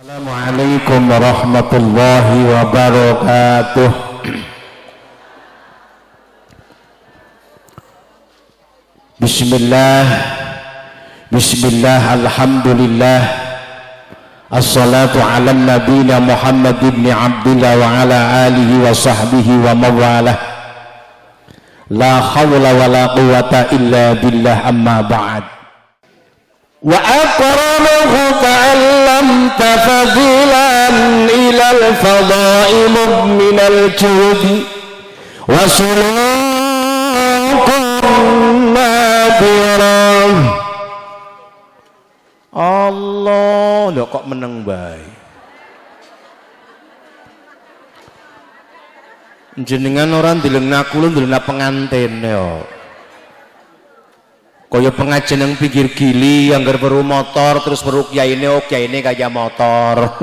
Assalamualaikum warahmatullahi wabarakatuh. Bismillah, alhamdulillah, assalatu ala nabiyina Muhammad ibn Abdillah wa ala alihi wa sahbihi wa mawalah. La hawla wa la quwata illa billah, amma ba'd. Wa akramahu ta'allamta fadilan ilal fada'i minal judi wa sulukun nadiran. Allah, lho kok meneng bae. Jenengan orang dilengna kula dilengna pengantin ya. Kaya pengajian yang pikir gili yang perlu motor terus perlu kiyaine kaya motor.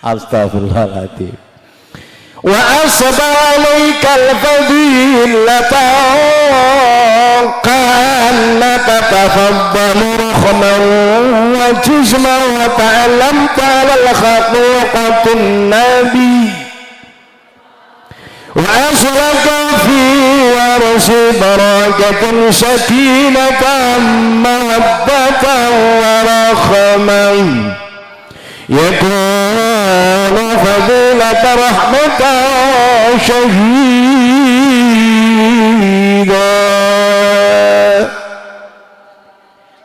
Astagfirullahaladzim. Wa asba'alaikal fadilata kana tatafaddalu rukhman wa jisman wa ta'lamta alal khaqiqatin nabi wa aslaka fi warsi barakatun sakinatan mawaddatan wa rahman yakunu fadilata rahmatan syahida.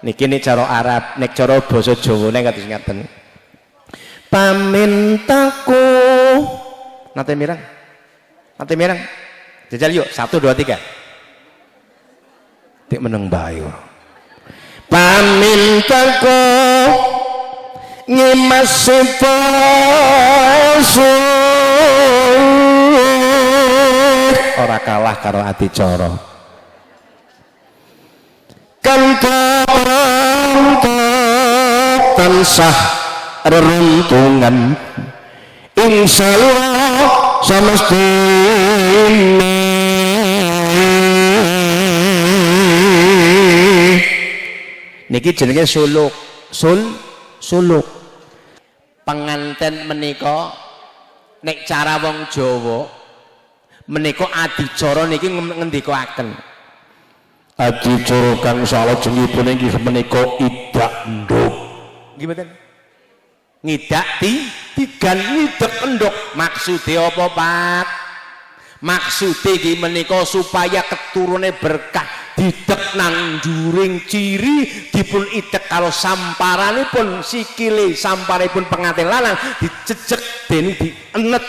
Niki nek cara Arab, nek cara basa Jawane kados ngaten. Pamintaku nate mirang jajal yuk 1, 2, 3 tik meneng bayu. Pamintaku ngimasita ora kalah karo adicara kantorong tansah reruntungan insyaallah samestine. Niki jenenge suluk. Suluk penganten menika nek cara wong Jawa menika adicara niki ngendikaken adicara kang salah jenengipun inggih menika idak nduk. Nggih mboten? Ngidak tigan ngidek enduk. Maksude apa, Pak? Maksude iki menika supaya keturune berkah, didek nang juring ciri dipun idek karo samparanipun sikile samparipun pengantin lanang dicecek dening dienet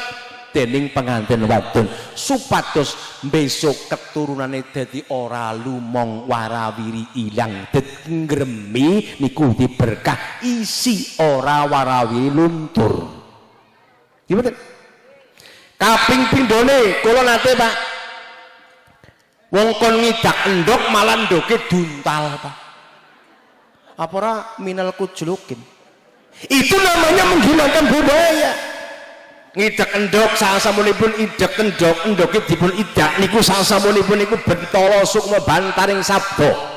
dening pengantin wadon supados besok keturunane dadi ora lumong warawiri ilang dadi ngremi niku diberkah isi ora warawiri luntur. Gimana? Kaping pindhone kula nate, Pak, wong kon ngidak endok malah ndoke duntal, Pak. Apa ora minal kujlukin? Itu namanya menghilangkan budaya. Ngidak endok sasamunipun idek endok endoke dipun idak niku sasamunipun niku bentala sukma bantaring sabda.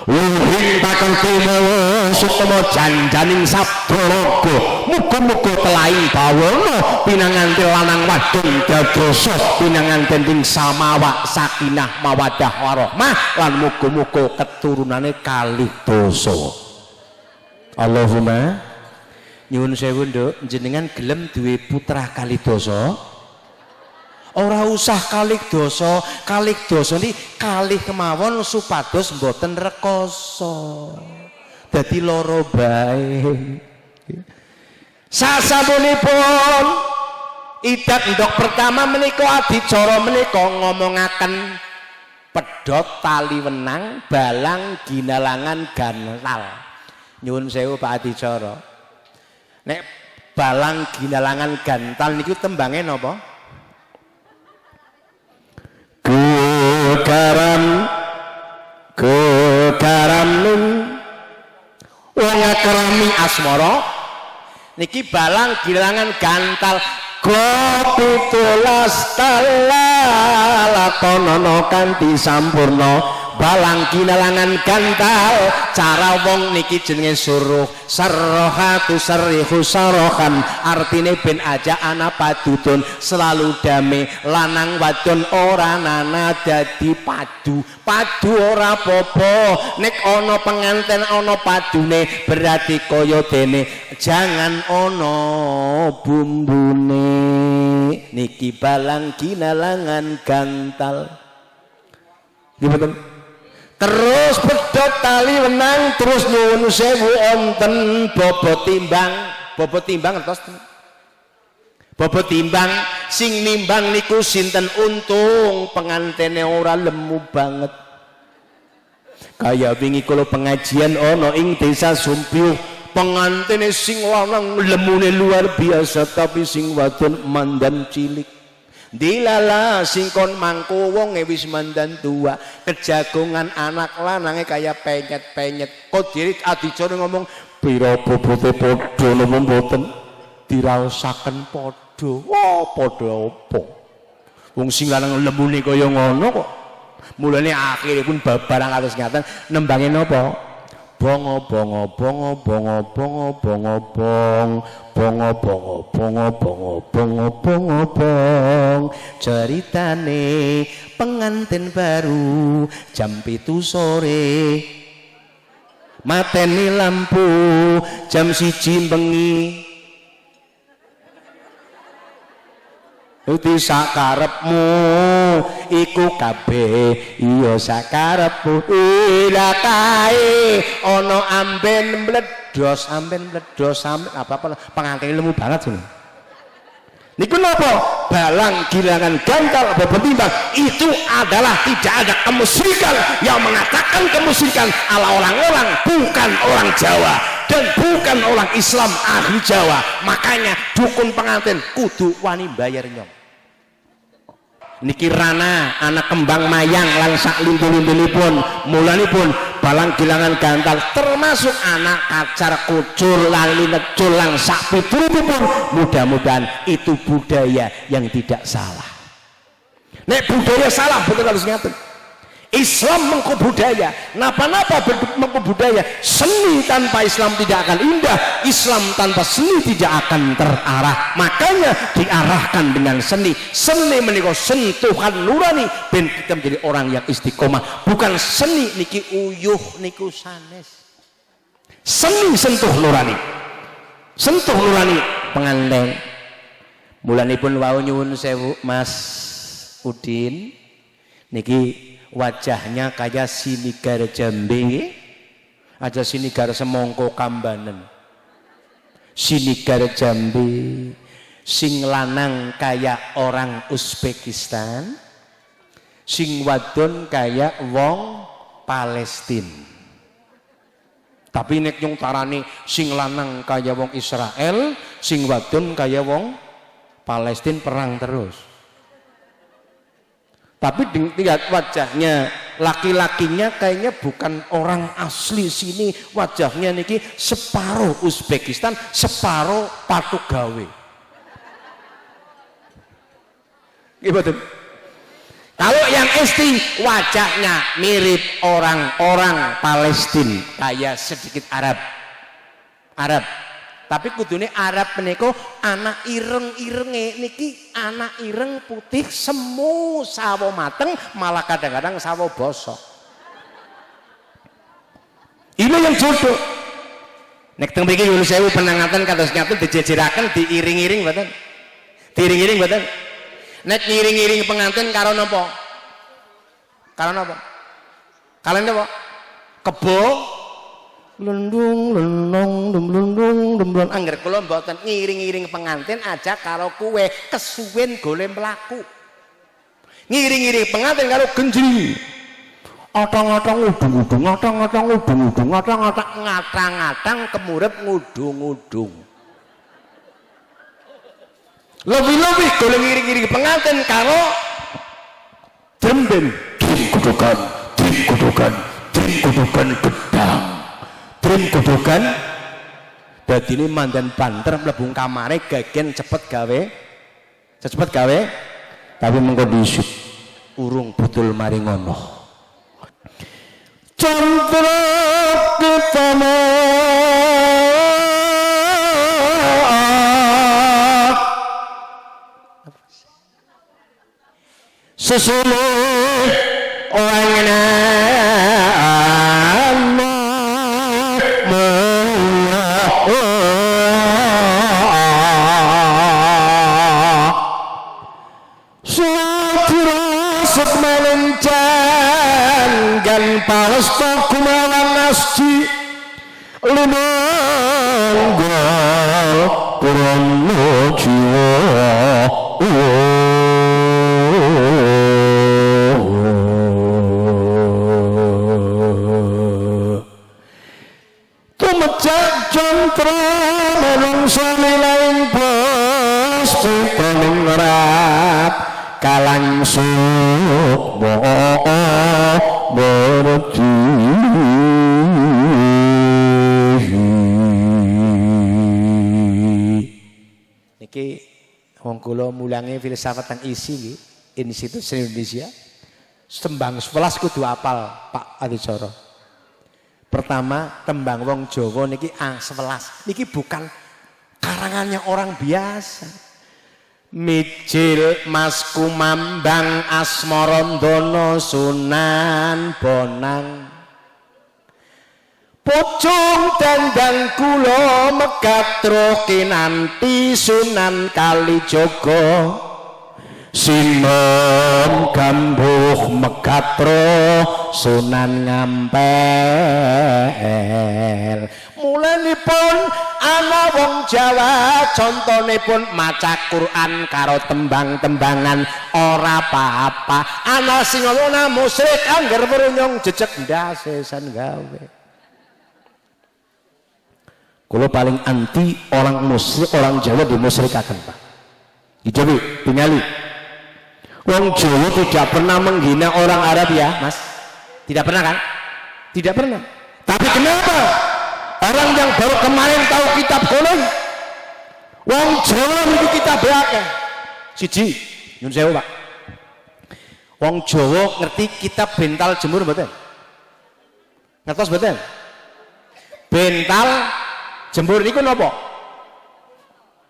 Wuhing bakal tumawa sukma janjaning sabda raga. Muga-muga telaing bawana pinanganten lanang wadon dadosa pinanganten ing samawa sakinah mawaddah warahmah lan muga-muga keturunane kalih dosa. Allahumma nyuwun sewu nduk, jenengan gelem duwe putra kalih dosa? Ora usah kalih dosa ni kalih kemawon supados mboten rekoso. Dadi loro bae. Sasampunipun idak ndok pertama menika adicara menika ngomongaken pedhot tali wenang balang ginalangan gantal. Nyuwun sewu Pak adicara. Nek balang ginalangan gantal niku tembange napa? Kekaram nun wong akrami asmara niki balang ginalangan gantal Kopitulas talalatonana kanthi sampurna balang kinalangan gantal cara wong niki jenenge suruh sarrohatu sarrihu sarohan artine ben aja ana padudun selalu damai lanang wadon ora nana dadi padu ora popo nek ana penganten ana padune berarti kaya dene jangan ana bumbune niki balang kinalangan gantal gimana terus pedhot tali wenang terus nyuwun sewu wonten bobot timbang terus bobot timbang sing nimbang niku sinten untung pengantene ora lemu banget kaya wingi kula pengajian ana ing desa Sumpyuh pengantene sing lanang lemune luar biasa tapi sing wadon mandan cilik dilala singkon mangko wonge wis mandan tua kejagongan anak lanange kaya penyet-penyet kok diri adicara ngomong pira bobote padha napa mboten diraosaken padha padha apa wong sing lanang lemune kaya ngono kok mulane akhiripun babarang kados ngaten nembange napa bongo bongo bongo bongo bongo bongo bong bongo bongo bongo bongo bongo bongo bong ceritane pengantin baru jam 7 sore mateni lampu jam 1 bengi uti sakarepmu iku kabeh iya sakarepmu ila kae ana amben mledhos amben apa pengantin ilmu banget sini niku napa balang gilangan gantal bobot timbang itu adalah tidak ada kemusyrikan yang mengatakan kemusyrikan ala orang-orang bukan orang Jawa dan bukan orang Islam ahli Jawa makanya dukun pengantin kudu wani bayar nyong niki rana anak kembang mayang lan sak lintu-lintulipun mulanipun balang gilangan gantal termasuk anak kacar kucur lali necul lan sak piturutipun mudah-mudahan itu budaya yang tidak salah nek budaya salah betul harus ngaten Islam mengko budaya napa-napa mengko budaya seni tanpa Islam tidak akan indah Islam tanpa seni tidak akan terarah makanya diarahkan dengan seni menika sentuhan nurani ben kita menjadi orang yang istiqomah bukan seni niki uyuh niku sanes seni sentuh nurani penganten mulanipun wau nyuwun sewu Mas Udin niki wajahnya kayak sinigar Jambe aja sinigar Semongko Kambanen sinigar Jambe sing lanang kayak orang Uzbekistan sing wadon kayak wong Palestina tapi nek nyong tarani sing lanang kayak wong Israel sing wadon kayak wong Palestina perang terus tapi lihat wajahnya laki-lakinya kayaknya bukan orang asli sini wajahnya niki separuh Uzbekistan separuh Patugawe gimana kalau yang isti wajahnya mirip orang-orang Palestina kayak sedikit Arab tapi kudune Arab menika anak ireng-irenge niki anak ireng putih semu sawo mateng malah kadang-kadang sawo bosok ini yang jodoh nek teng mriki nyuwun sewu penangatan kados nyatu dijejeraken diiring-iring mboten diiring-iring mboten nek ngiring-iring pengantin karo napa kalian napa kebo lendung angger kula mboten ngiring-iring pengantin aja karo kue kesuwen golem mlaku ngiring-iring pengantin karo genjring atang-atang udung-udung ngatang-atang kemurep ngudung-udung lebih-lebih golem ngiring-iring pengantin karo dremben kudukan gedang trim kudukan dadi ini mandan banter mlebung kamare gagen cepet gawe tapi mengko disut urung betul mari ngono Chandra Pitama sesulu orang Palasta kumawan asji limangga purana jiwa tumecak jantra manungsa lain bos paning rat kalang sukma berarti niki wong kula mulangi filsafat yang isi nggih Institut Seni Indonesia tembang 11 kudu apal Pak Adicara. Pertama tembang wong Jawa niki 11 niki bukan karangannya orang biasa. Mijil Mas Kumambang Asmarandono Sunan Bonang Pucung dandang kula megatro kinanti Sunan Kalijaga Sinom Gambuh megatro Sunan Ngampel mulanipun ana wong Jawa contonipun maca Quran karo tembang-tembangan ora apa-apa ana sing ana musyrik angger merunyung jejeg ndase san gawe. Kula paling anti orang musyrik orang Jawa dimusyrikaken Pak. Ijabi tingali wong Jawa tidak pernah menghina orang Arab ya Mas, tidak pernah kan? Tidak pernah. Tapi kenapa orang yang baru kemarin tahu kitab golong wong Jawa itu kitab akeh siji nyun sewu Pak wong Jawa ngerti kitab bental jemur mboten ngertos mboten bental jemur niku napa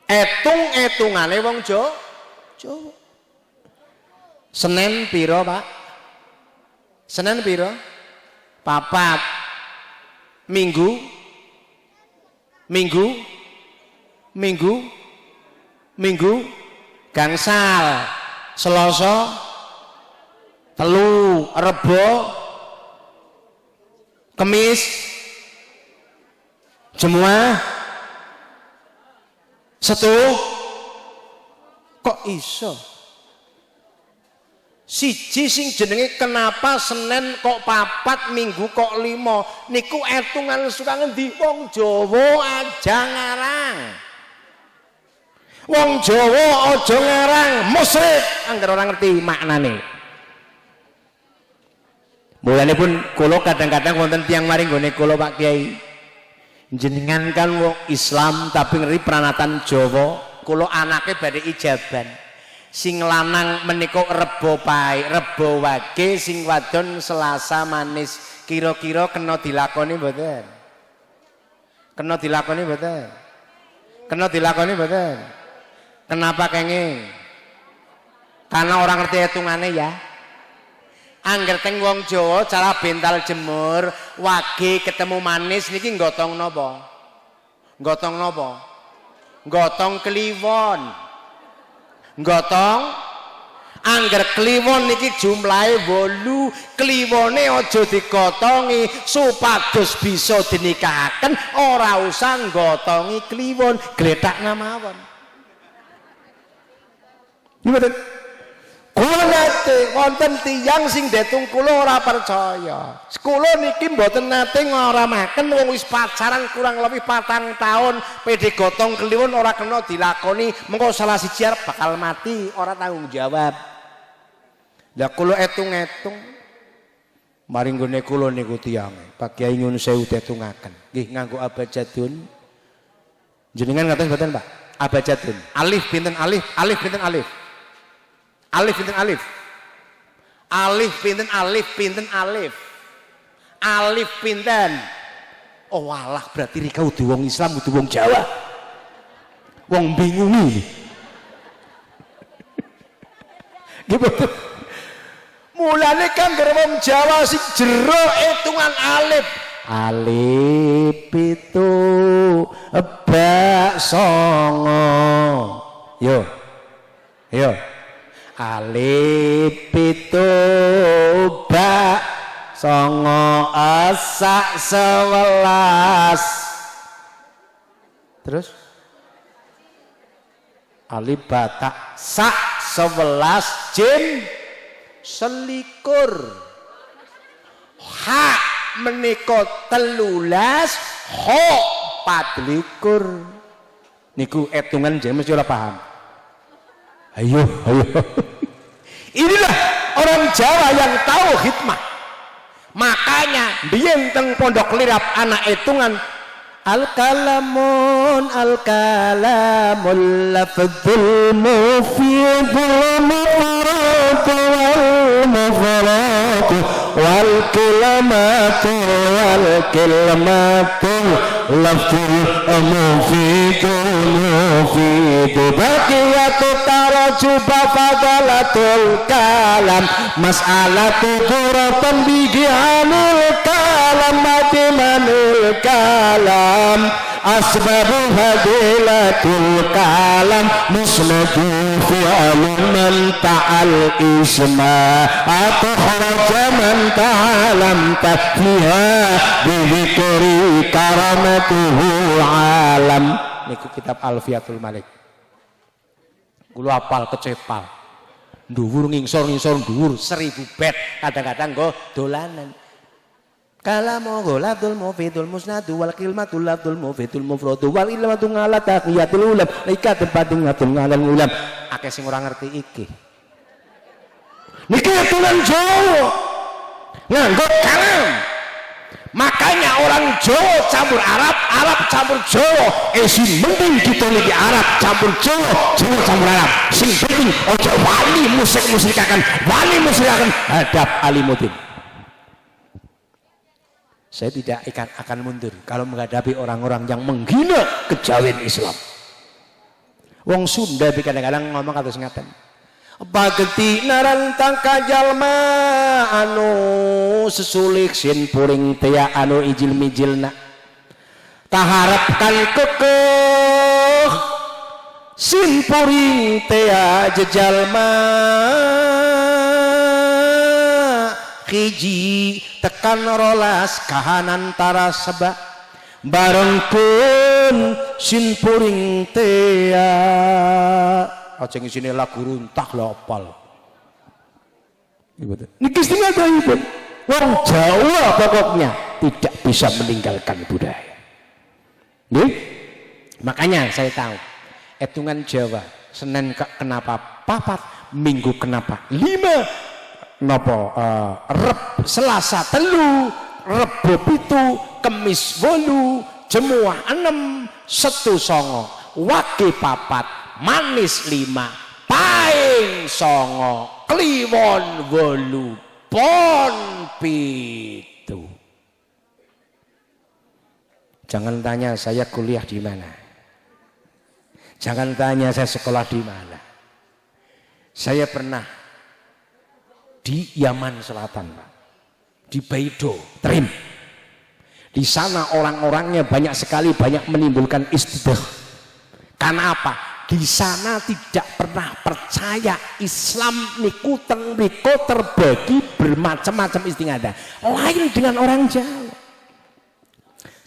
etungane wong Jawa Senin piro Pak Senin piro papat Minggu gangsal Selasa telu Rebo Kemis Jumat Setu kok iso siji sing jenenge kenapa Senin kok papat Minggu kok 5 niku etungan suka ngendi wong Jawa aja ngarang wong Jawa aja ngarang musyrik angger ora ngerti maknane. Mulane pun kula kadang-kadang wonten tiyang maring nggone kula Pak Kiai jenengan kan wong Islam tapi ngeri pranatan Jawa kula anake badhe ijaban sing lanang menika Rebo Pae, Rebo Wage, sing wadon Selasa Manis. Kira-kira kena dilakoni mboten? Kena dilakoni mboten? Kena dilakoni mboten? Kenapa kenging? Karena orang ngerti hitungane ya. Angger teng wong Jawa cara bental jemur, Wage ketemu Manis niki nggotong napa? Nggotong napa? Nggotong kliwon. Gotong angger kliwon niki jumlahe 8 kliwone aja digotongi supados bisa dinikahaken ora usah nggotongi kliwon gletak mawon. Mboten kula nate wonten tiyang sing detung kula ora percaya. Kula niki mboten nate ngaramaken wong wis pacaran kurang lebih 4 tahun pede gotong kliwon ora kena dilakoni mengko salah siji bakal mati ora tanggung jawab. Lah kula etung-etung mari nggone kula niku tiyang Pak Kiai nyun sewu detungaken nggih nganggo abjadun. Jenengan ngaten mboten Pak? Abjadun. Alif pinten alif? Alif pinten alif? Alif pinten alif? Alif pinten alif pinten alif? Alif pinten? Oh walah berarti rika udah wong Islam udah wong Jawa. Wong bingungi. Gimana? Mulane kan wong Jawa sing jero hitungan alif. Alif itu bak songo. Yo. Alif itu bak songo asak 11. Terus alif batak sak 11 jim selikur hak menika 13 ho 24 niku hitungan jeneng mesti ora paham. Ayo inilah orang Jawa yang tahu hikmah. Makanya biyen teng pondok lirap anak hitungan al-kalamun lafdzul mufidul mufrad wal mufrad wal kalimatu lafdzul mufid baqiyatu tarajuba fadalatul kalam mas'alatu quratan bigianul kalam matimanul kalam asbabu hadilatul kalam musnadu fi'alun man ta'al isma atau kharaja man ta'alam tatfiha bihikri karamatuhu alam. Niku kitab Alfiatul Malik kula apal kecepal dhuwur ngingsor dhuwur 1000 bet kadang-kadang nggo dolanan. Kalamu lafdzul mufidul musnadu wal kalimatul lafdzul mufidul mufradu wal ilmatu ngala taqiyatul ulam lika tempatung ngatul ngalan ulam akeh sing ora ngerti iki niki tulen Jawa nganggo kalam. Makanya orang Jawa campur Arab, Arab campur Jawa. Sing penting kita niki Arab campur Jawa, Jawa campur Arab. Sing penting ojo wali musik-musikaken, wali musikaken hadap alimuddin. Saya tidak akan mundur kalau menghadapi orang-orang yang menghina kejawen Islam. Wong Sunda kadang-kadang ngomong kados ngaten. Bageti narantang kajalma anu sesulik sin puring tea anu ijil mijilna taharapkan kekeh sin puring tea jejalma hiji tekan rolas kahanan tara seba barengkeun sin puring tea aja ngisine lagu runtah lho opal. Niki istimewa wong Jawa pokoknya tidak bisa meninggalkan budaya. Nggih? Makanya saya tahu hitungan Jawa Senin kenapa 4, Minggu kenapa 5, napa Selasa 3, Rebo 7, Kemis 8, Jemuah 6, Setu 9, Wage 4, manis 5, paing 9, kliwon 8, pon 7. Jangan tanya saya kuliah di mana. Jangan tanya saya sekolah di mana. Saya pernah di Yaman Selatan, Pak. Di Baido, Trim. Di sana orang-orangnya banyak sekali, banyak menimbulkan istidah. Karena apa? Di sana tidak pernah percaya Islam niku teng mriku terbagi bermacam-macam istingada. Lain dengan orang Jawa.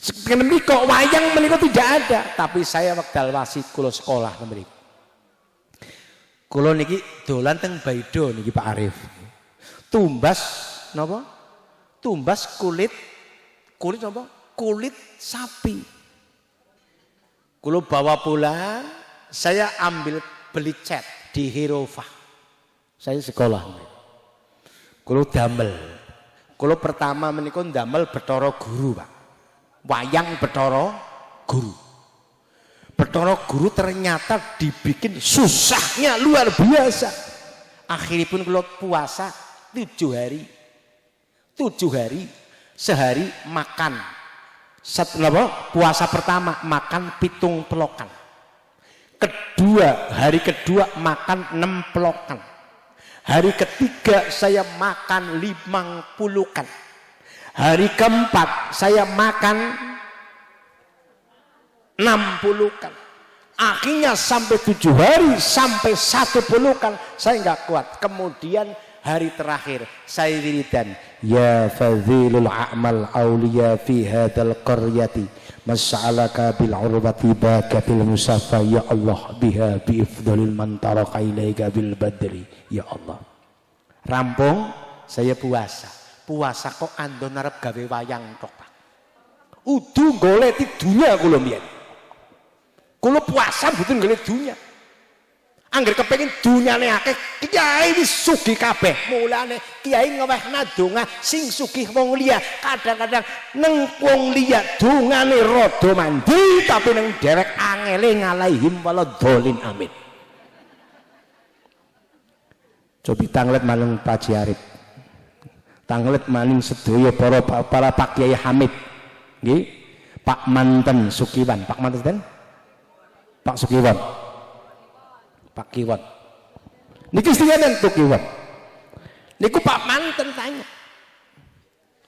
Sekarang mriku wayang mriku tidak ada, tapi saya wekdal wasit kula sekolah mriku. Kula niki dolan teng Baido niki Pak Arif. Tumbas napa? Tumbas kulit napa? Kulit sapi. Kula bawa pulang, saya ambil beli cat di Hirofah. Saya sekolah. Kulo damel. Kulo pertama menika damel Bathara Guru, Pak. Wayang Bathara Guru. Bathara Guru ternyata dibikin susahnya luar biasa. Akhiripun kulo puasa 7 hari. 7 hari sehari makan puasa pertama makan 7 pelokan, hari kedua makan 6 pelokan, hari ketiga saya makan 5 pulukan, hari keempat saya makan 6 pulukan, akhirnya sampai 7 hari sampai 1 pulukan saya nggak kuat. Kemudian hari terakhir saya wiridan, ya fadhilul a'mal awliya fi hadal qaryati mas'alaka bil urwati bakatil musaffa ya Allah biha bi ifdalil man taraka ilaika bil badri ya Allah. Rampung saya puasa kok andon arep gawe wayang tok Pak, udu golek dunya kula mbiyen, kula puasa mboten golek dunya. Angger kepengin dunyane akeh, kiai wis sugih kabeh. Mulane kiai ngewehna donga sing sugih wong liya. Kadang-kadang neng wong liya dongane rada mandi, tapi neng derek angele ngalaihim waladhdallin amin. Cobi tanglet maning Pak Arif. Tanglet maning sedaya para Pak Kiai Hamid. Nggih. Pak Manten Sukiwan, Pak Manten Pak Sukiwan. Pak Kiwan niki istilahan Pak Kiwan niku Pak Manten tanya,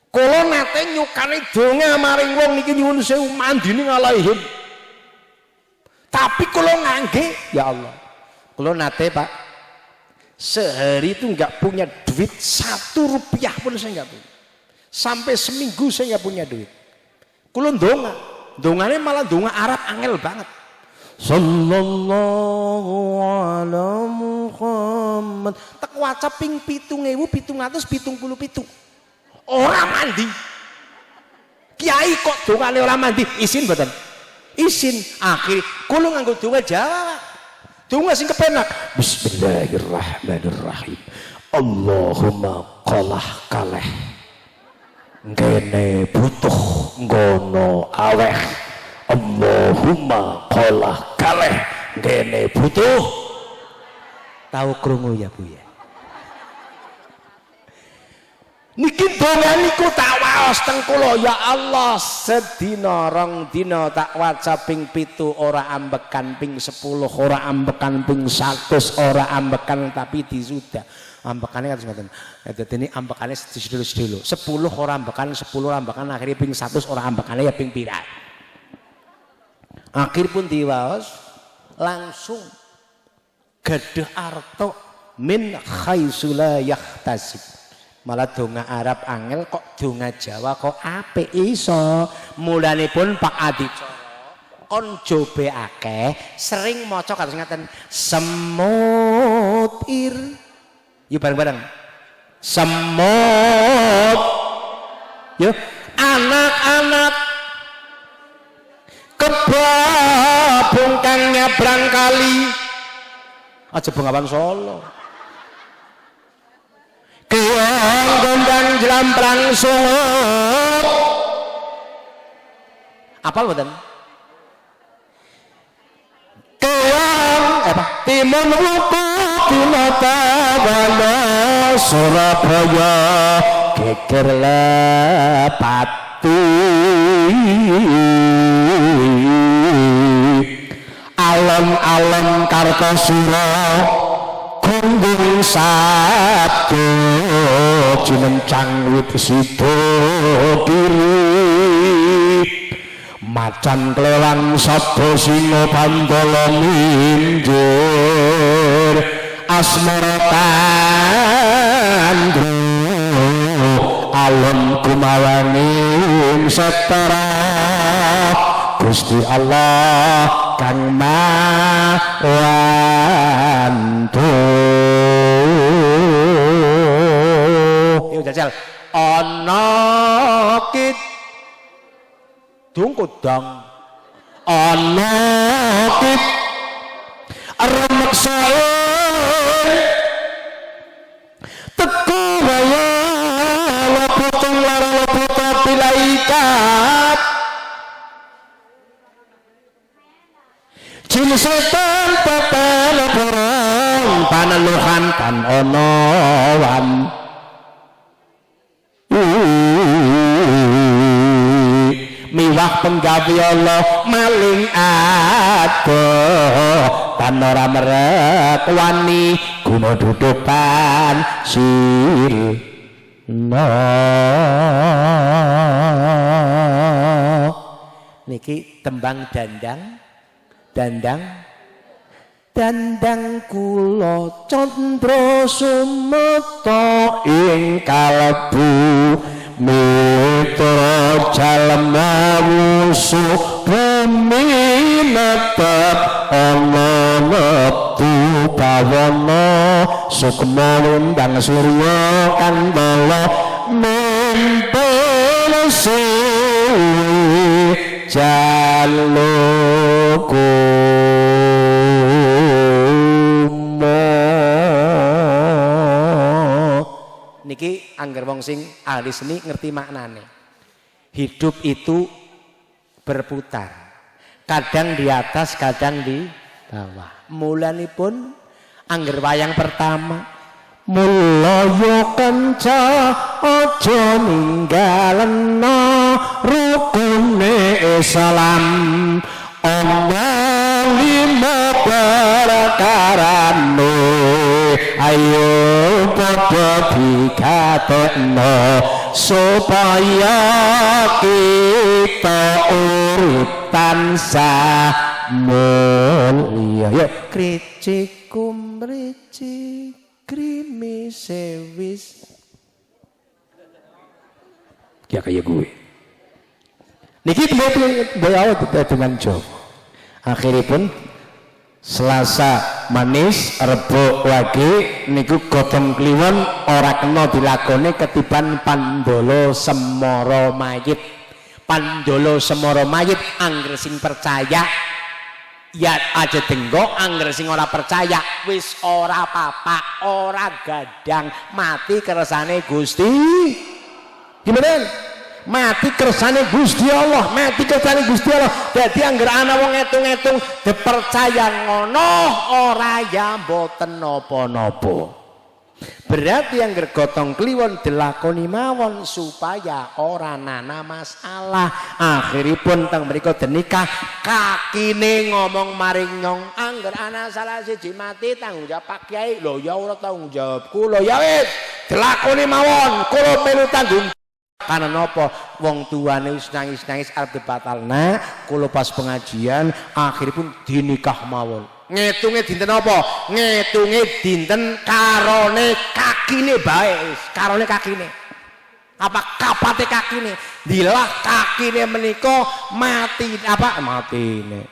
kula nate nyukani donga maring wong niki nyuwun sewu mandine ngalaihim, tapi kula ngangge ya Allah, kula nate Pak sehari itu nggak punya duit 1 rupiah pun saya nggak punya, sampai seminggu saya nggak punya duit. Kula dongane malah donga Arab angel banget. Sallallahu ala Muhammad tak waca ping 7.777 orang mandi. Kiai kok dongane ora mandi, isin mboten? Isin. Akhir kula nganggo donga Jawa, donga sing kepenak. Bismillahirrahmanirrahim. Allahumma qalah kaleh ngene butuh ngono aweh. Allahumma qalah kaleh ngene butuh. Tahu krungu ya Bu ya. Niki donga niku tak waos teng kula, ya Allah sedina rong dina tak waca ping 7 ora ambekan, ping 10 ora ambekan, ping 100 ora ambekan, tapi disuda ambekane kados ngoten. Dadi ambekane sedhelo-sedhelo. 10 ora ambekan, 10 ora ambekan, akhire ping 100 ora ambekane ya ping pira. Akhir pun diwaos langsung gadah arto min khaisula yahtasib. Malah donga Arab angel kok donga Jawa kok apik iso. Mulane pun Pak Adicara kon jobe akeh sering maca kados ngaten, semut ir. Yuk bareng-bareng. Semut. Yuk anak-anak kebabung kang nyabrang kali aja Bengawan Solo, keong gondang jlamprang sungut apal mboten? Keong timun wuku tinata wala Surabaya geger lepati alon-alon Kartosura gunggung sabdo jinencang wit sida kiri macan klewan sabda singa bandala minjur asmara tandro alon kumawaning setara Gusti Allah kang mawantu. Yuk jajal ana kit dungkudang ana kit remeksa teko waya leputung lara leputa pilaikat jin setan papan porong paneluhan kan ono wan liwah penggawe Allah maling adoh tan ora merek wani guna dudukan sil no niki tembang dandang kula candra sumata ing kalbu mitra jalma musuh bumi netep ana metu bawana sukma undang surya kandala mempel suwi jaluku niki angger wong sing ahli seni ngerti maknane. Hidup itu berputar. Kadang di atas, kadang di bawah. Mulanipun angger wayang pertama mulaya kanca aja ninggalena rukune Islam ana lima perkarane ayo padha digatekno supaya kita urip tansah mulya ya kricikum mrici krimise wis ya kayak gue niki beliau dengan Jawa akhiripun Selasa manis Rebo wage niku gotong kliwon ora kena dilakoni ketiban pandolo semoro mayit angger sing percaya ya aja denggok angger sing ora percaya wis ora apa-apa ora gadang mati kersane Gusti gimana mati kersane Gusti Allah dadi angger ana wong ngitung-ngitung dipercaya ngono ora ya mboten napa-napa berarti angger gotong kliwon dilakoni mawon supaya ora nana masalah akhiripun teng mriku denikah kakine ngomong maring nyong angger ana salah siji mati tanggung jawab Pak Kiai lho ya ora tanggung jawab kula ya wis dilakoni mawon kula melu tanggung karena nopo wong tuane wis nangis-nangis arep dibatalna kula pas pengajian akhiripun dinikah mawon ngitunge dinten apa ngitunge dinten karone kakine bae karone kakine apa kapate kakine dilah kakine menika mati apa matine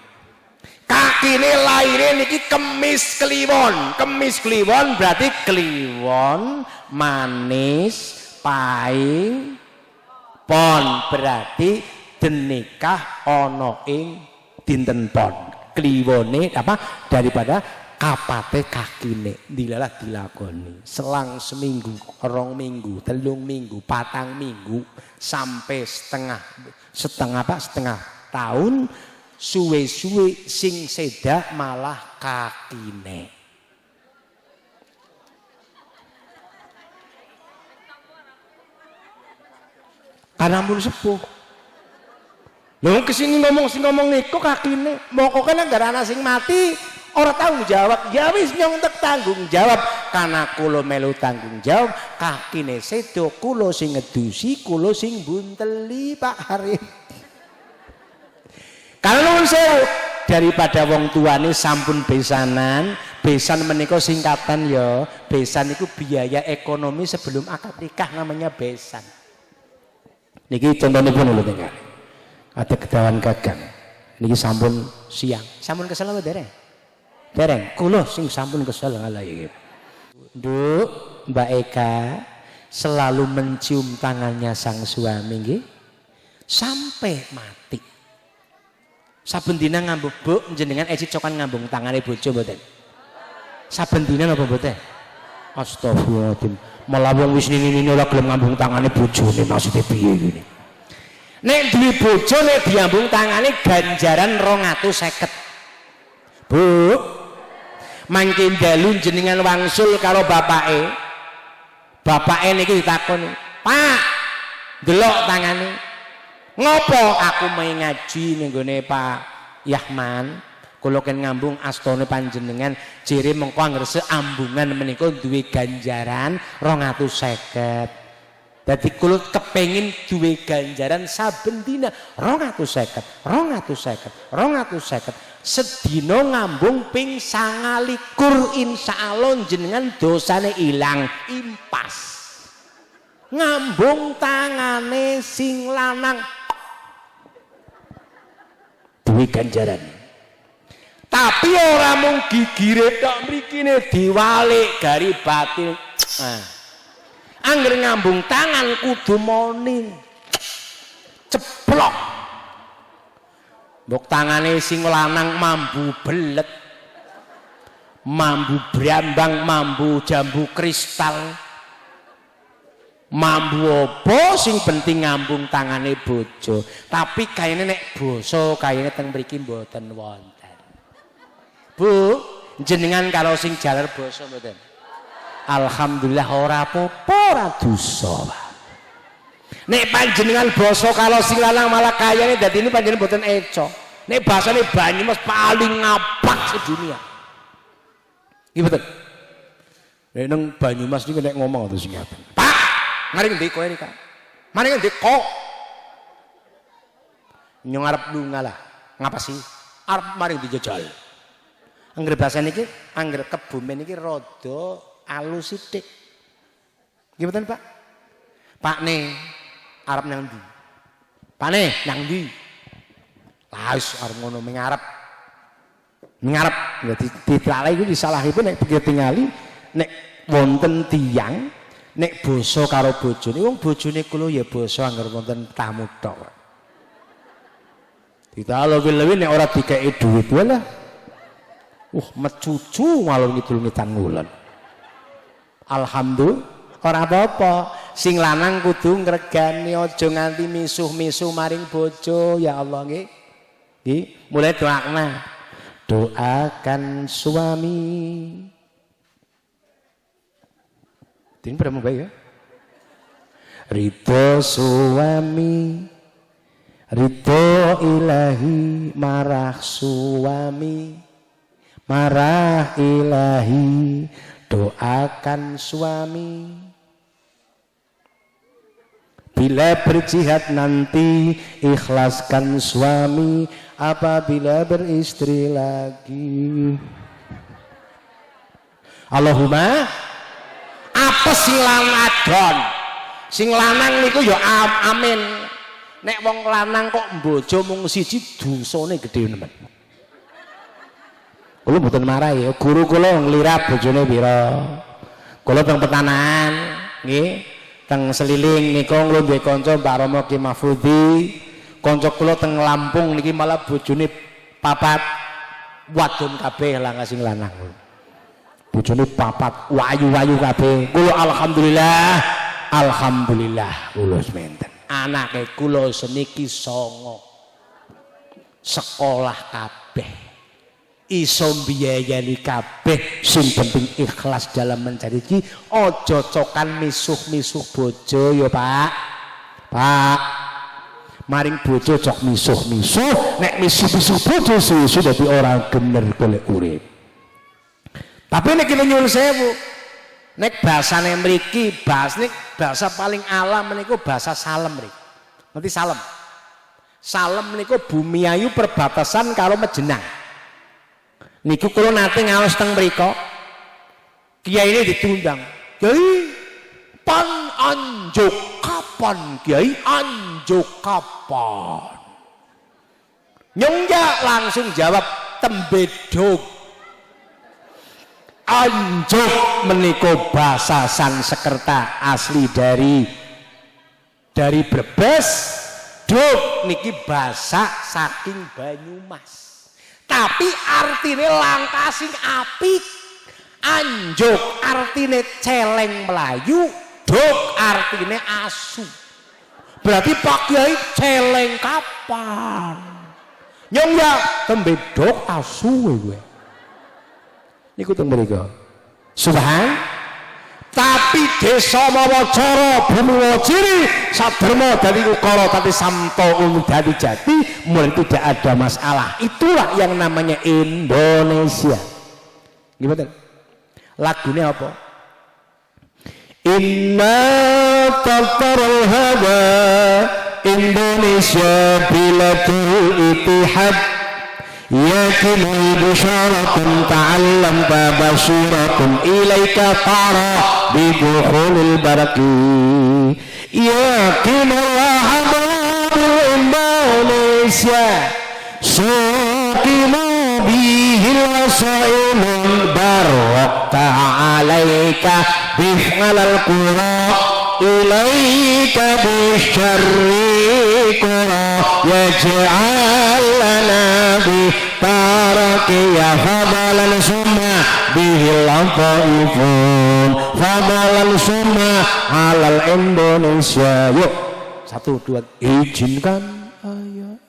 kakine laire niki kemis kliwon berarti kliwon manis paing pon berarti denikah ono ing dinten pon kliwone apa daripada kapate kakine dilalah dilakoni selang seminggu 2 minggu 3 minggu 4 minggu sampai setengah tahun suwe-suwe sing sedak malah kakine karena ampun sepuh lho kesini ngomong niku kakine moko kan gara ana sing mati ora tanggung jawab ya wis nyong tek tanggung jawab karena kula melu tanggung jawab kakine sedo kula sing ngedusi kula sing bunteli Pak Harif kalau sewu daripada wong tuane sampun besanan besan menika singkatan ya besan itu biaya ekonomi sebelum akad nikah namanya besan niki contohnya pun lho tinggal ada kedawan gagang niki sampun siang sampun kesel apa dereng kula sing sampun kesel ngalah iki Nduk Mbak Eka selalu mencium tangannya sang suami nggih sampai mati saben dina ngambung Bu jenengan eci cokan ngambung tangane bojo mboten saben dina napa mboten astagfirullahaladzim malah wong wis nini ora gelem ngambung tangane bojone maksudnya piye ngene nek duwe bojo nek diambung tangane ganjaran 250 Bu mangke dalu jenengan wangsul karo bapake niki ditakoni Pak delok tangane Ngopo aku main ngaji ning gone Pak Yahman. Kula ken ngambung astane panjenengan jere mengko anggere seambungan menika duwe ganjaran 250. Dadi kula kepengin duwe ganjaran saben dina 250, 250, 250. Sedina ngambung ping 29 insyaallah jenengan dosane ilang impas. Ngambung tangane sing lanang duwe ganjaran. Tapi ora mung gigire tok mrikine diwalik gari batil. Angger ngambung tangan kudu moni. Ceplok. Mbok tangane sing lanang mambu belet. Mambu brambang, mambu jambu kristal. Mambu apa sing penting ngambung tangane bojo. Tapi kayane nek basa kayane teng mriki mboten wonten. Bu, jenengan kalau sing jalar basa mboten. Alhamdulillah ora apa-apa ora dosa. Nek panjenengan basa kalau sing lanang malah kayane dadi ini panjenengan mboten eco. Nek basane Banyumas paling ngapak sedunia. Nggih mboten. Nek nang Banyumas niku nek ngomong terus ngaten. Pak, mari ngendi kowe iki, Kak? Mari ngendi kok? Nyong arep lunga lah. Ngapa sih? Arep mari dijajal. Angger bahasa niki, angger kebumen niki rada alus sithik. Nggih mboten, Pak? Pakne arep nang ndi? Pakne nang ndi? Lah wis arep ngono mengarep. Mengarep dadi ditlale iku disalahipun nek pikir tingali nek wonten tiyang nek basa karo bojone wong bojone kula ya basa angger wonten tamu tok. Ditalo-lewi nek ora dikeki dhuwit wae lah. Mecucu ngalor ngidul ngitan ngulon. Alhamdulillah ora apa-apa. Sing lanang kudu ngregani aja nganti misuh-misuh maring bojo. Ya Allah nggih. Nggih, mulai doakna. Doakan suami. Ting berapa baik ya? Ridho suami. Ridho ilahi marah suami. Marah ilahi doakan suami. Bila berjihad nanti ikhlaskan suami. Apabila beristri lagi. Allahumma apa sing lanang sing lanang niku ya amin. Nek wong lanang kok bojo mung siji dosane gedhe nemen. Kula mboten marah ya, guru kula nglirap bojone pira. Kula teng Petanahan, nggih, teng Seliling niku kula duwe kanca Mbak Romo Ki Mahfudi. Kanca kula teng Lampung niki malah bojone 4 wadon kabeh lah sing lanang. Bojone 4 wayu-wayu kabeh. Kula alhamdulillah kula sementen. Anake kula seniki 9. Sekolah kabeh. Iso mbiayani kabeh sing penting ikhlas dalam mencari rezeki. Aja cokan misuh-misuh bojo ya Pak. Pak. Maring bojo cok misuh-misuh, nek misuh-misuh bojo susu dadi orang bener golek urip. Tapi nek kita nyuwun sewu, nek bahasane mriki, bahasa paling alam niku bahasa Salem mriki. Ngerti Salem? Salem niku Bumi Ayu perbatasan karo Mejenang. Niku kula nate ngaos teng mriko. Kiai ini ditundang. Kiai pan anjuk kapan? Kiai anjuk kapan? Nyongja langsung jawab tembedog. Anjuk meniko bahasa Sanskerta asli dari Brebes. Dog niki bahasa saking Banyumas. Tapi artine langkah sing apik. Anjuk artine celeng Melayu, dog artine asu. Berarti Pak Kiai celeng kapan? Nyong ya tembe dog asu kowe. Niku teng mriko. Subhan tapi desa mawacara bumi wajiri sadherma dadi ukara tadi samto dadi jati mulai tidak ada masalah. Itulah yang namanya Indonesia. Gimana lagunya apa? Inna tatarul haba Indonesia biladul itihad yakinul bisyaratun ta'allam tabasuratun ilaika tara bidukhulil baraki yakinul haba Indonesia suqimu bihil wasailul barwakta alaika bif'alal qura ilaika bisyarri qura yaj'al lana bitaraki ya fadalan summa bihil ataifun fadalan summa alal Indonesia. Yuk 1, 2 izinkan ayo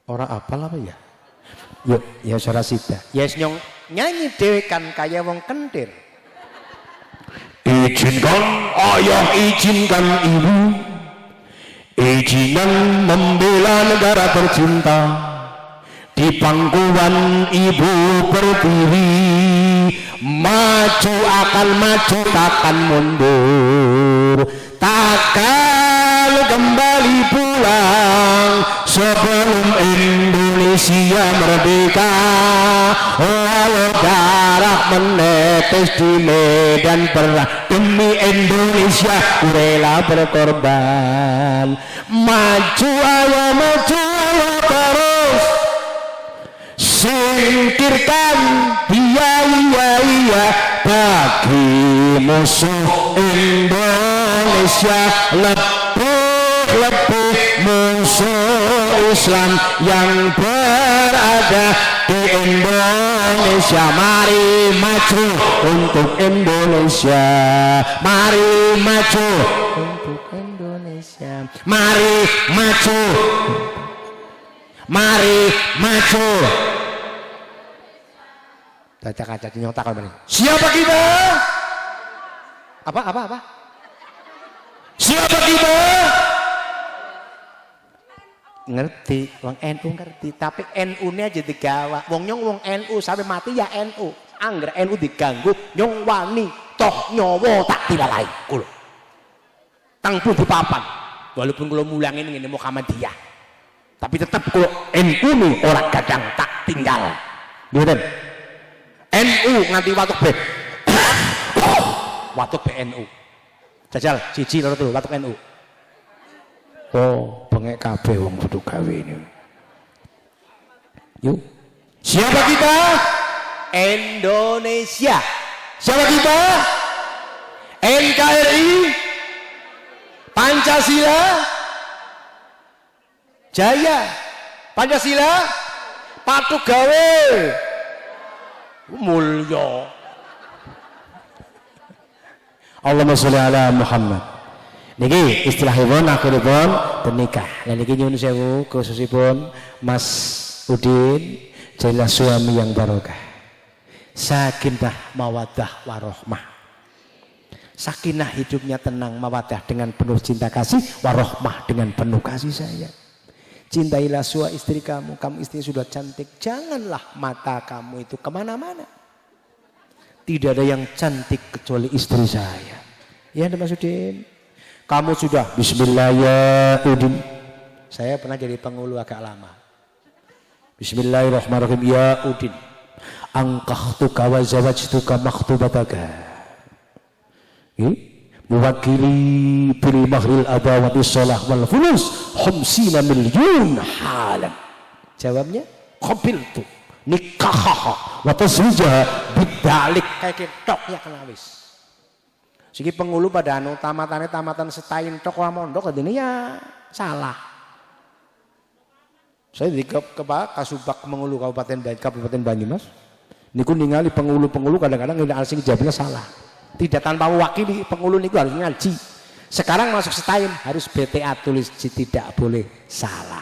orang apalah apa ya? Yuk, ya suara sida. Yes nyong nyanyi dhewe kan kaya wong kentir. Izinkan ayah, izinkan ibu, izinkan membela negara tercinta. Di pangkuan ibu berdiri, maju akan maju takkan mundur, takkan kembali pulang sebelum Indonesia merdeka. Walau darah menetes di medan perang demi Indonesia rela berkorban. Maju ayo terus, singkirkan biaya bagi musuh Indonesia. Lebih musuh Islam yang berada di Indonesia. Mari maju untuk Indonesia, mari maju untuk Indonesia, mari maju, mari maju. Kaca-kaca nyontak apa nih? Siapa kita? Apa? Siapa kita? Ngerti, wong NU ngerti, tapi NU-nya aja digawa. Wong nyong wong NU sampai mati ya NU. Angger NU diganggu, nyong wani toh nyowo tak dilalai. Kulo. Tangpu di papan. Walaupun kulo mulangin ngene Muhammadiyah. Tapi tetap kulo NU nih orang gadang tak tinggal. Bener. NU nganti watuk B. Watuk BNU. Jajal siji loro telu watuk NU. Oh, bengek kabeh wong kudu gawe ini. Yuk. Siapa kita? Indonesia. Siapa kita? NKRI, Pancasila, Jaya, Pancasila, patuh gawe, mulya. Allahumma sholli ala Muhammad. Niki istilahipun akhiripun bernikah. Lah niki nyuwun sewu khususipun Mas Udin jadilah suami yang barokah. Sakinah mawaddah warohmah. Sakinah hidupnya tenang mawaddah dengan penuh cinta kasih, warohmah dengan penuh kasih sayang. Cintailah suami istri kamu, kamu istri sudah cantik, janganlah mata kamu itu kemana-mana. Tidak ada yang cantik kecuali istri saya. Ya Mas Udin. Kamu sudah bismillah ya Udin. Saya pernah jadi pengulu agak lama. Bismillahirrahmanirrahim ya Udin. Angkahtuka wa zawajtuka makhtubataka. Mewakili bil mahril adawati sholah wal fulus khamsina milyun halan. Jawabnya qabiltu nikahaha wa taswijaha bidalik kayak tok ya kenawis. Siki pengulu pada anu tamatan setain tok ora mondok adene ya salah. Saya di Kasubag Mengulu Kabupaten Banyumas. Niku ningali pengulu-pengulu kadang-kadang nggak asing jawabnya salah. Tidak tanpa mewakili pengulu niku harus ngaji. Sekarang masuk setain harus BTA tulis tidak boleh salah.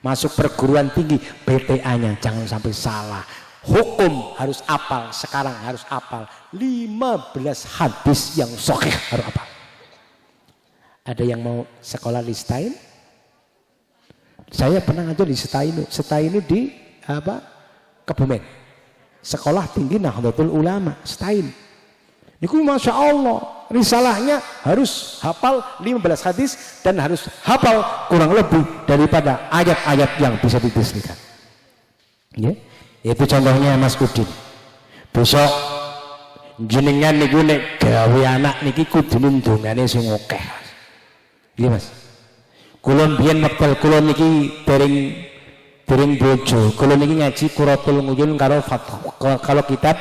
Masuk perguruan tinggi BTA-nya jangan sampai salah. hukum harus apal, sekarang harus apal 15 hadis yang sahih harus apal. Ada yang mau sekolah di Stein? Saya pernah ngajar di Stein di apa? Kebumen. Sekolah tinggi Nahdlatul Ulama, Stein. Niku Masya Allah, risalahnya harus hafal 15 hadis dan harus hafal kurang lebih daripada ayat-ayat yang bisa didiskusikan. Ya, itu contohnya Mas Udin. Besok jenengan niku nek gawe anak niki kudu ndongane sing akeh. Nggih Mas. Kula mbiyen wekdal kula niki dereng bojo, kula niki ngaji Quratul Nguyun kalau kitab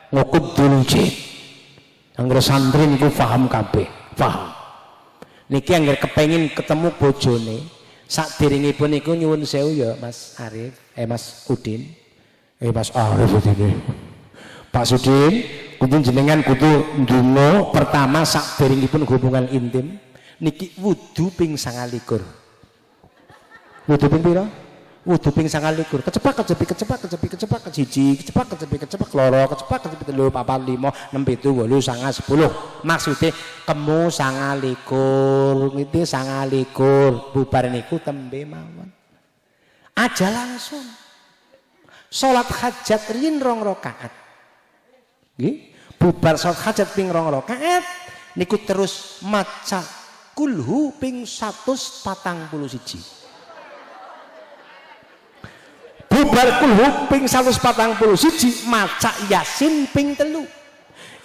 Ngukudul Jid. Anggere santri niku paham kabeh, paham. Niki anggere kepengin ketemu bojone, sakderengipun niku nyuwun sewu ya Mas Arif, Mas Udin. Mas Arif Udin. Pak Sudin, kudu jenengan kudu ndonga pertama sakderengipun hubungan intim niki wudu ping 29. Wudu ping pira? Wudu ping 29. Kecepak siji, kecepak loro, kecepak telu, papat, limo, 6, 7, 8, 9, 10. Maksudnya kemu 29, niti 29. Bubar niku tembe mawon. Aja langsung. Salat hajat riyin 2 rakaat. Nggih, bubar salat hajat ping 2 rakaat niku terus maca kulhu ping 141. Bubar kulhu ping 141 maca Yasin ping 3.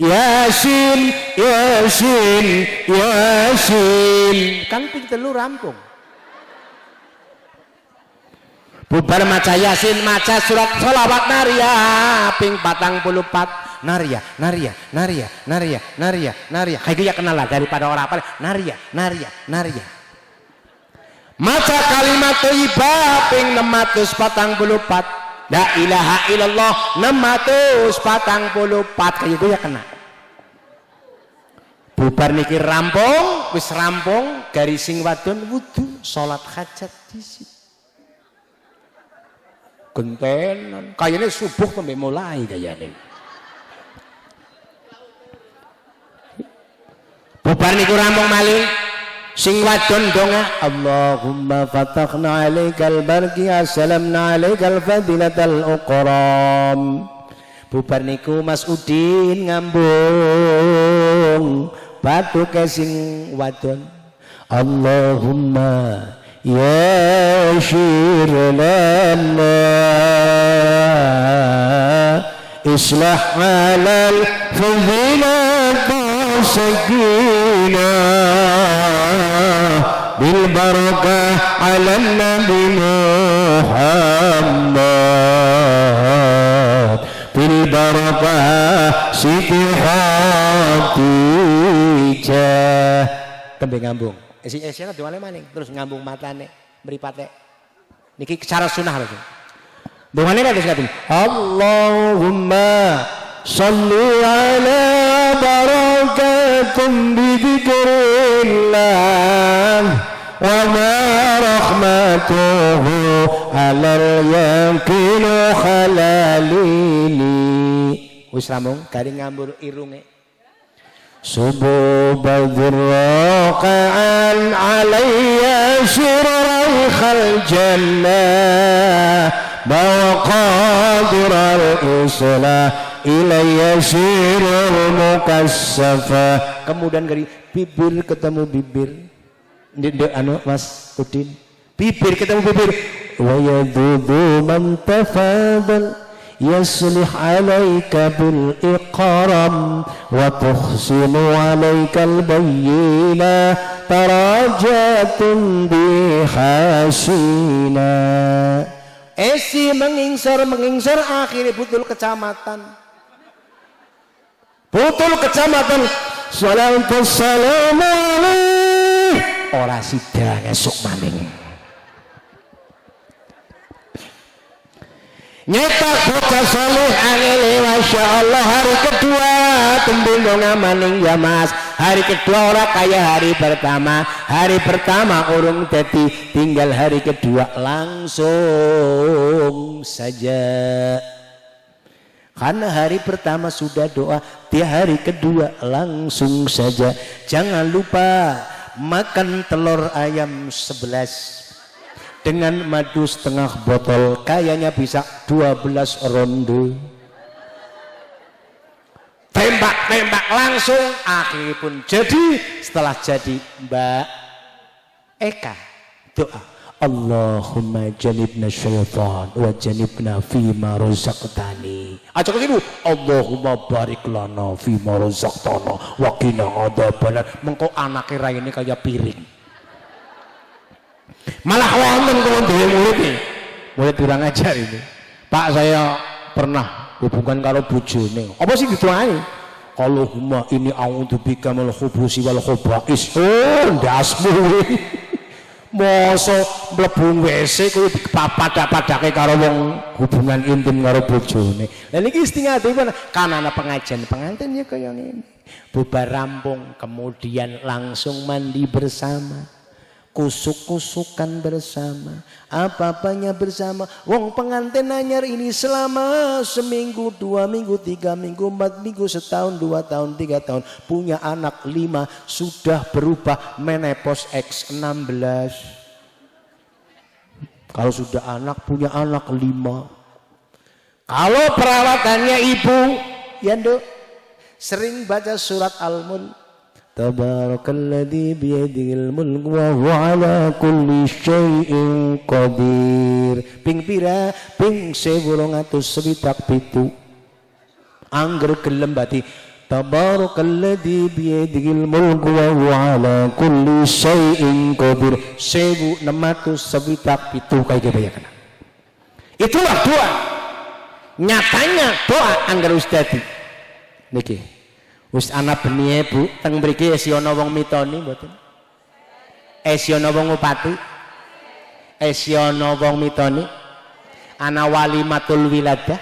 Yasin, Yasin, Yasin. Kan ping 3 rampung. Bubar maca Yasin, maca surat sholawat Naria ping 44. Naria, Naria, Naria, Naria, Naria, Naria. Kayak ya kenal lah daripada orang apa? Naria, Naria, Naria. Maca kalimat thayyibah ping 644. La ilaha illallah 644. Kayak itu ya kena. Bubar niki rampung, wis rampung garis sing wadon wudu salat hajat disit. Gentenan, kayaknya subuh sampai mulai kayaknya. Bubar niku rampung malih. Sing wadon donga Allahumma fatahna alaikal barqi assalamna alaikal fadilatal uqram. Bubar niku Mas Udin ngambung batu ke sing wadon Allahumma ya syirlana islah alal fadilatal sakinah bil barakah ala nabi Muhammad bil barakah Siti Khadijah. Tembe ngambung esi-esi kan doang maning terus ngambung matane mripate niki cara sunah lho dongane terus ngaten Allahumma sallu ala barakatum bidikrillah wa ma rahmatuhu alal yakinu khalalili. Wis ramung garing ngambur irunge subuh badraqan alayya syirral khal jannah bawa qadiral islah ilayya syirul mukassafa. Kemudian dari bibir ketemu bibir ndek anu Mas Udin bibir ketemu bibir wa yadudu man tafadal yaslih alaika bil iqram wa tuhsinu alaika al bayyina tarajatun bihasina. Esi mengingsar akhirnya butul kecamatan salatu salamu alaih ora sida esuk maning nyetak bocah saleh angel Masya Allah. Hari kedua tembung maning ya Mas. Hari kedua ora kaya hari pertama. Hari pertama urung dadi, tinggal hari kedua langsung saja Karena hari pertama sudah doa, di hari kedua langsung saja. Jangan lupa makan telur ayam 11 dengan madu setengah botol, kayaknya bisa 12 ronde. Tembak langsung, akhirnya pun jadi. Setelah jadi Mbak Eka doa, Allahumma janibna syaitan wa janibna fima razaqtani. Aja keliru, Allahumma barik lana fima razaqtana wa qina adzabannar. Mengko anake raine kaya piring. Malah wonten kula dhewe murid kurang ajar ini. Pak, saya pernah hubungan karo bojone. Apa sih gitu ae? Allahumma inni a'udzubika minal khubusi wal khaba'is. Oh, ndasmu. Mosok mlebu WC kuwi dipapada-padake karo wong hubungan intim karo bojone. Lah niki istingatipun kan ana pengajian pengantin ya kaya ngene. Bubar rampung kemudian langsung mandi bersama. Kusuk-kusukan bersama, apa-apanya bersama. Wong pengantin anyar ini selama seminggu, 2 minggu, 3 minggu, 4 minggu, setahun, 2 tahun, 3 tahun, punya anak 5, sudah berubah menopause X16. Kalau sudah anak, punya anak 5. Kalau perawatannya ibu, ya Nduk, sering baca surat Al-Mulk. Tabarakalladzi biyadihil mulku wa huwa ala kulli syai'in qadir. Ping pira? Ping 1227. Angger gelem bati Tabarakalladzi biyadihil mulku wa huwa ala kulli syai'in qadir. 1627 kaya kebayakan. Itulah doa. Nyatanya doa angger ustadi. Niki wis ana benihe Bu, teng mriki esi ana wong mitoni mboten? Esi ana wong ngupati? Esi ana wong mitoni? Ana walimatul wiladah.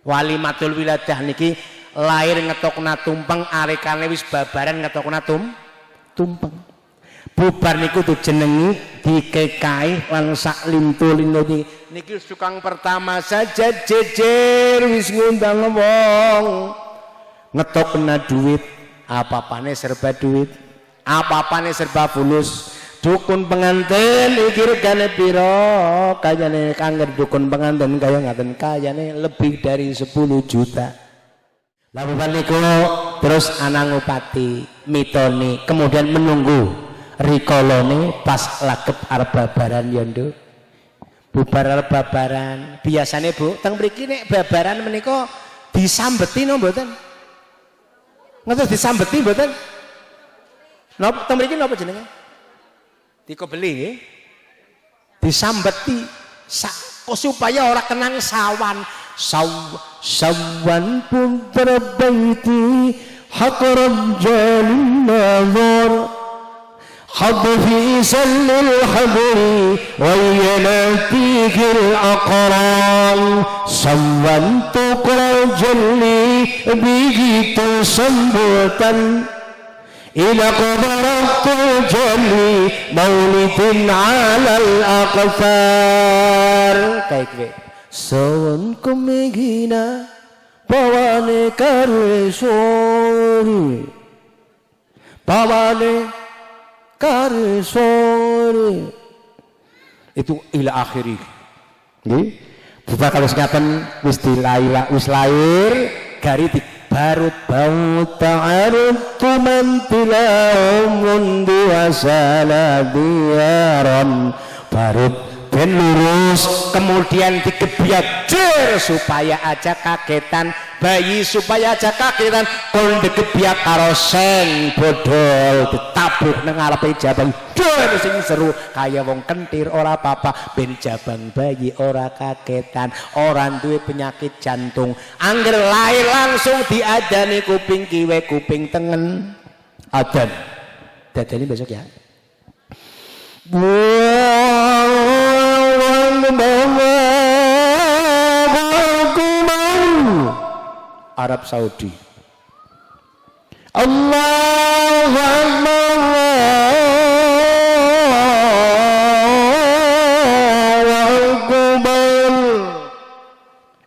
Walimatul wiladah niki lahir ngetokna tumpeng, arekane wis babaran ngetokna tumpeng. Bubar niku tuh jenengi dikekai lan sak lintu-lintu niki tukang pertama saja jejer wis ngundang wong. Ngetok kena duit, apa-apane serba duit, apa-apane serba fulus. Dukun pengantin iki regane piro? Kayane kangger dukun pengantin kaya ngaten, kayane lebih dari 10 juta. Lalu niku terus ana ngupati mitoni, kemudian menunggu rikolone pas lagep arep babaran ya Nduk. Bubar arep babaran. Biasane Bu, teng mriki nek babaran menika disambeti no mboten? Ngerti disambeti mboten? Napa teng mriki napa jenenge? Dikobeli nggih. Disambeti supaya ora kenang sawan. Sawan pun terbaiti haqran jalin nazar. Hadfi sallil habri wa yanatihil aqran. Sawan tuqra jalli begitu sambutan ila qadaratul jalli maulidin alal aqfar. Kayak gue sawan kumegina pawane karesori pawane karesori itu ila akhiri nggih. Bukan kalau sekaten wis dilaila wis lahir gari dibarut bau ta'arud tumantilau mundu asala diaran barut ben lurus kemudian digebyat jer supaya aja kagetan bayi, supaya aja kagetan kon digebyat karo seng bodol ditabuh nang ngarepe jabang jer sing seru kaya wong kentir ora apa-apa ben jabang bayi ora kagetan, ora duwe penyakit jantung. Angger lahir langsung diadani kuping kiwe kuping tengen adan dadani besok ya. Arab Saudi. Allahu Akbar.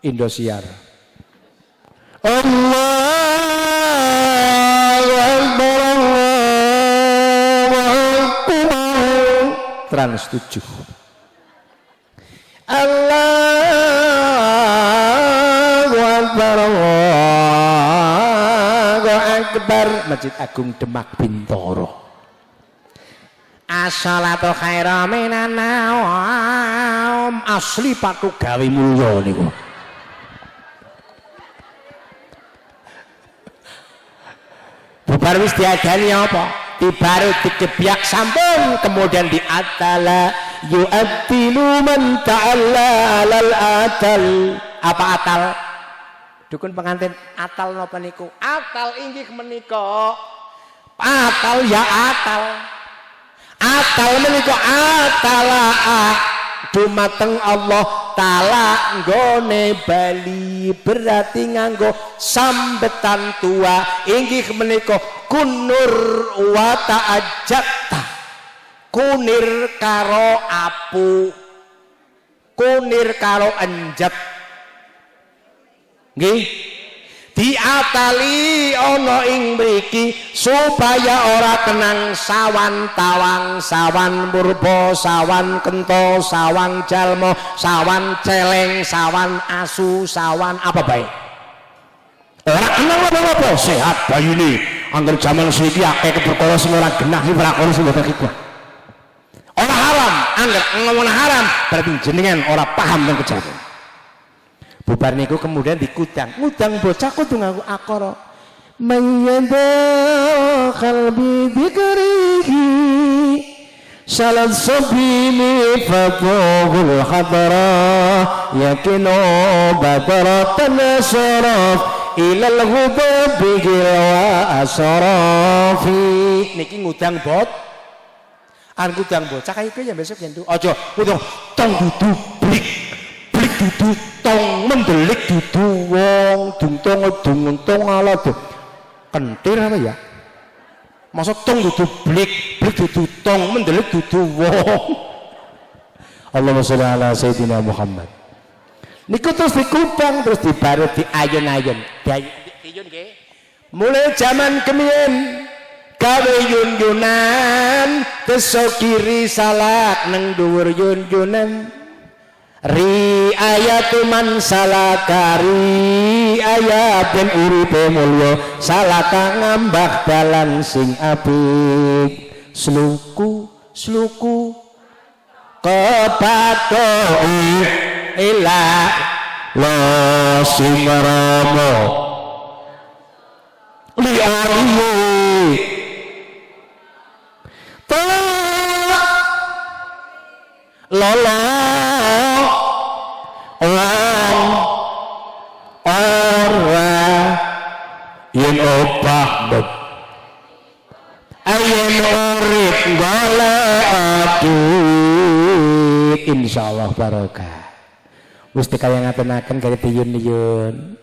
Indosiar. Allahu Akbar, Allahu Akbar. Trans 7. Allahu Akbar, Allahu Akbar. Masjid Agung Demak Bintoro. As-salatu khairum minan naum. Asli patu gawe mulya niku. Bubar wis diadani apa? Dibaru dikebiak sampun kemudian diatala yu'attilu man ta'alla alal atal. Apa atal? Dukun pengantin atal napa niku? Atal inggih menika. Atal ya atal. Atal menika atala dumateng Allah taala nggone bali berarti nganggo sambetan tua inggih menika kunur wa ta'ajjata kunir karo apu kunir karo enjet nggih diatali ana ing mriki supaya ora kenang sawan tawang sawan purba sawan kento sawan jalma sawan celeng sawan asu sawan apa bae ora kenang apa-apa sehat bayine angger jaman saiki akeh perkara sing ora genah iki prakon sing boten hikmah ora haram angger ngomong haram berarti jenengan ora paham tentang kejadian. Bubar niku kemudian dikudang, ngudang bocah kudu nganggo akara. Mayyada qalbi dzikrihi salat sabini fatuhul hadra yakinu badaratan saraf ilal huda bigil wa asrafi. Niki ngudang bot an ngudang bocah kaya iki ya besok yen aja ngudang tong dudu blik blik dudu tong mendelik dudu wong dungtong ala kentir apa ya masa tong dudu blik blik dudu tong mendelik dudu wong. Allahumma sholli ala sayyidina Muhammad. Niku terus dikubang terus dibarut diayun-ayun diayun nggih mulai zaman kemiyen gawe yun-yunan desa kiri salak nang dhuwur yun-yunan ri ayatu man salakari ayat ben uripe mulya salaka ngambah dalan sing apik sluku kepatoki ila la sumaramo li alihi ta lala yen opah bet ayen urip golek duit insyaallah barokah wis dikayangaken kali tiyun-tiyun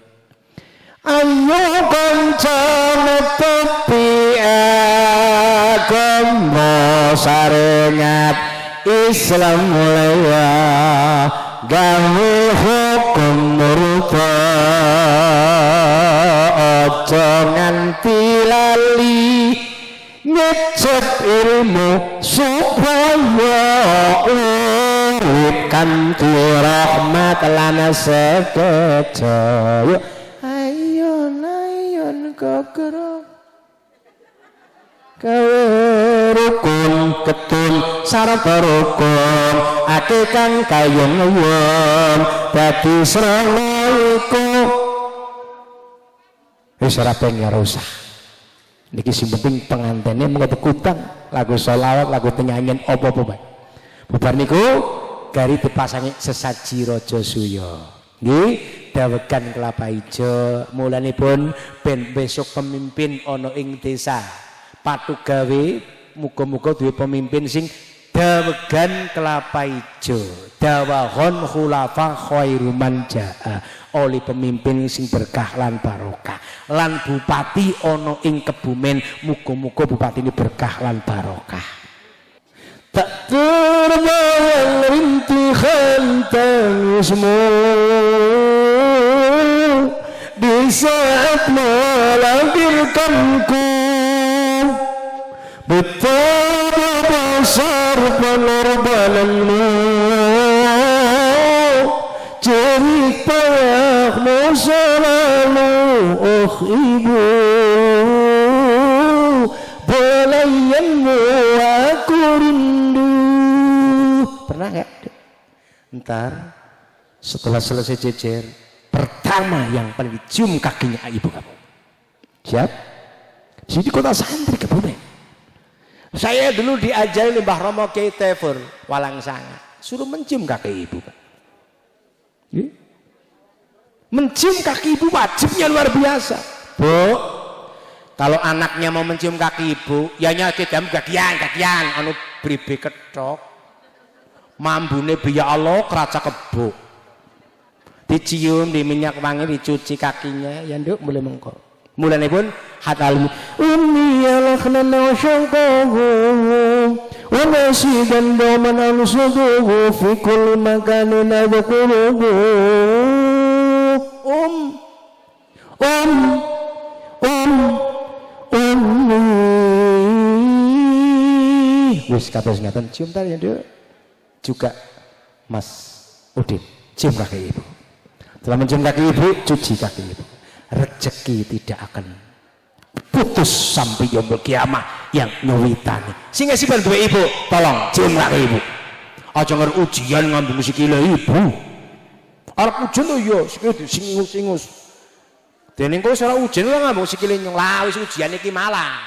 ayo kanca netepi agama sarengat Islam mulai gawe hukum murta aja nganti lali ngecep ilmu supaya urip kanthi rahmat lan sekeca ayon kokro gawe rukun ketun syarat rukun ake kang kayong wong dadi srana iku wis ora pengen rusak niki sing penting pengantene mengko kutang lagu sholawat lagu penyanyian apa-apa bae bubar niku gari dipasangi sesaji raja suya nggih dawegan kelapa ijo mulanipun ben besok pemimpin ana ing desa patu gawe muga-muga duwe pemimpin sing dawegan kelapa ijo dawahon khulafa khairu man jaa oleh pemimpin sing berkah lan barokah lan bupati ana ing Kebumen muga-muga bupati ini berkah lan barokah tak terbang rintik pilihan tangismu di saat melahirkanku. Betapa besar pengorbananmu, jerih payahmu selalu, oh ibu. Belayanmu aku rindu. Pernah nggak? Ntar setelah selesai jejer, pertama yang paling dicium kakinya ibu kamu. Siap? Sini kota santri Kebumen. Saya dulu diajari Mbah Romo Kiai Tefur Walangsanga, suruh mencium kaki ibu. Mencium kaki ibu wajibnya luar biasa. Bu, kalau anaknya mau mencium kaki ibu, ya nyakit jam kakian anu bribe ketok. Mambune biya Allah keraca kebo. Dicium di minyak wangi, dicuci kakinya, ya nduk mulai mengko. Mulane pun hatal ummi yalakhna syaqahu wa nasiban daman ansuduhu fi kulli makanin adkhuluhu. Wis kados ngaten, cium tadi ya Nduk. Juga Mas Udin cium kaki ibu. Setelah mencium kaki ibu, cuci kaki ibu. Rezeki tidak akan putus sampai yaumul kiamah yang nyuwitani. Sehingga si bantu ibu, tolong cium kaki ibu. Aja ngar ujian ngambung sikile ibu. Arep ujian to ya sikile singus-singus. Dene engko ora ujian ora ngambung sikile nyong. Lah wis ujian iki malah.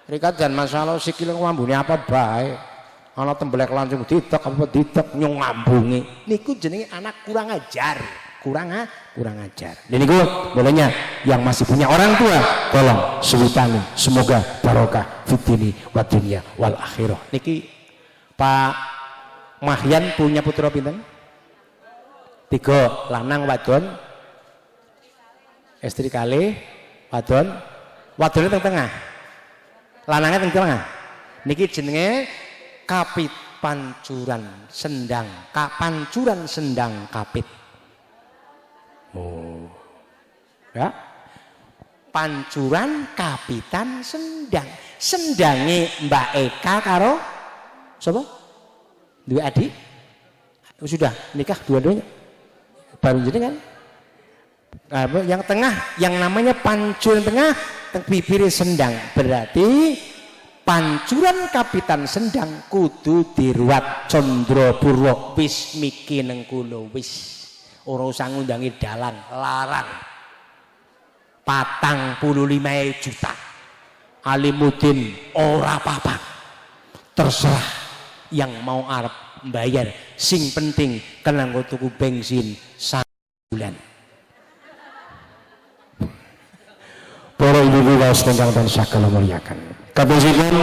Rikat dan masalah sikile ngambune apa bae. Ana tembelek langsung ditek apa ditek nyong ngambungi. Niku jenenge anak kurang ajar. Kurang ajar. Dan itu bolehnya yang masih punya orang tua, tolong suwitani, semoga barokah fitini wa dunya wal akhirah. Niki Pak Mahyan punya putra pinten? 3, lanang wadon. Istri kali wadon. Wadone teng tengah. Lanangnya teng tengah. Niki jenenge Kapit Pancuran Sendang. Pancuran Sendang Kapit. Oh, ya, Pancuran Kapitan Sendang. Sendange Mbak Eka karo siapa? Dua adik. Sudah nikah dua-duanya. Baru jadi kan? Yang tengah, yang namanya Pancuran tengah, bibir Sendang. Berarti Pancuran Kapitan Sendang kudu diruat Condro Purwo wis miki neng kulo wis. Ora usah ngundangi dalan, larang. 45 juta. Alimuddin ora apa-apa. Terserah yang mau arep bayar. Sing penting kena nggo tuku bensin 1 bulan. Para ibu waos ingkang tansah kula muliakan. Kathosipun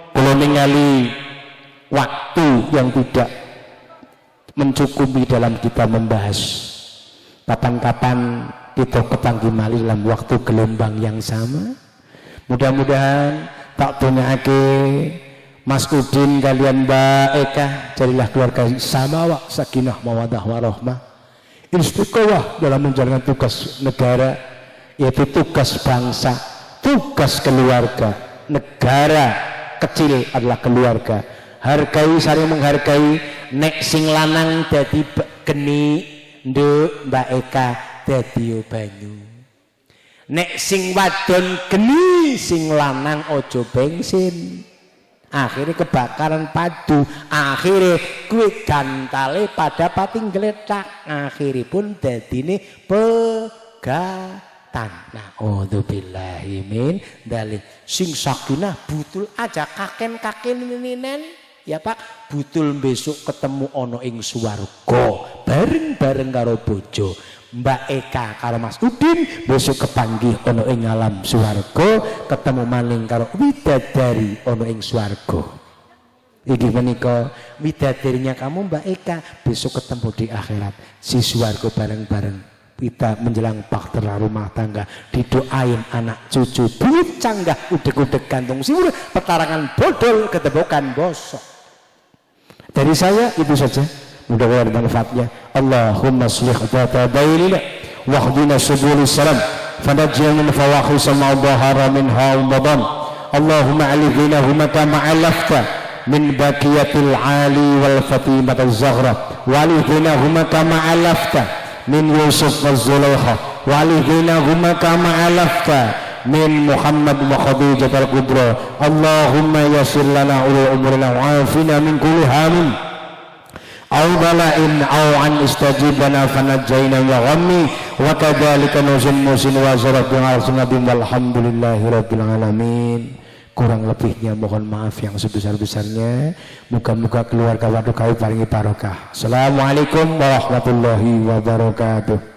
kula ningali waktu yang tidak mencukupi dalam kita membahas. Kapan-kapan kita kepanggih malih dalam waktu gelombang yang sama. Mudah-mudahan tak punyake Mas Udin kalian Mbak Eka jadilah keluarga sama wak sakinah mawaddah warahmah, istiqomah dalam menjalankan tugas negara, yaitu tugas bangsa, tugas keluarga. Negara kecil adalah keluarga. Hargai, saling menghargai. Nek sing lanang dadi geni nduk Mbak Eka dadi banyu. Nek sing wadon geni sing lanang ojo bensin. Akhirnya kebakaran padu. Akhirnya kuwi gantale pada pating geletak. Akhirnya pun dadine pegatan. Na'udzubillahi min dzalik. Sing sakinah butul aja kaken-kaken ninen. Ya Pak, butul besok ketemu ono ing swarga bareng-bareng karo bojo Mbak Eka karo Mas Udin, besok kepanggih ono ing alam swarga ketemu maning karo widadari ono ing swarga. Iki menika widadarinya kamu Mbak Eka, besok ketemu di akhirat si swarga bareng-bareng. Kita menjelang bahtera rumah tangga, didoain anak cucu duit canggah udek-udek gantung siwur petarangan bodol ketebokan bosok. Dari saya itu saja. mudah-mudahan ada manfaatnya. Allahumma shlih dhata bainina wahdina subulis salam fanajjina min fawakhis ma dhahara minha wa badan. Allahumma alif bainahuma kama alafta min baqiyatil ali wal fatimah az-zahra wa alif bainahuma kama alafta min Yusuf wa Zulaikha wa alif bainahuma kama alafta min Muhammad wa Khadijah al-Kubra. Allahumma yassir lana ulul umurina wa afina min kulli hamin aw bala'in aw an istajibana fanajjayna ya ghammi wa kadzalika nuzul musin wa zarab bi walhamdulillahi rabbil alamin. Kurang lebihnya mohon maaf yang sebesar-besarnya. Muka-muka keluarga waduk kami paringi barokah. Assalamualaikum warahmatullahi wabarakatuh.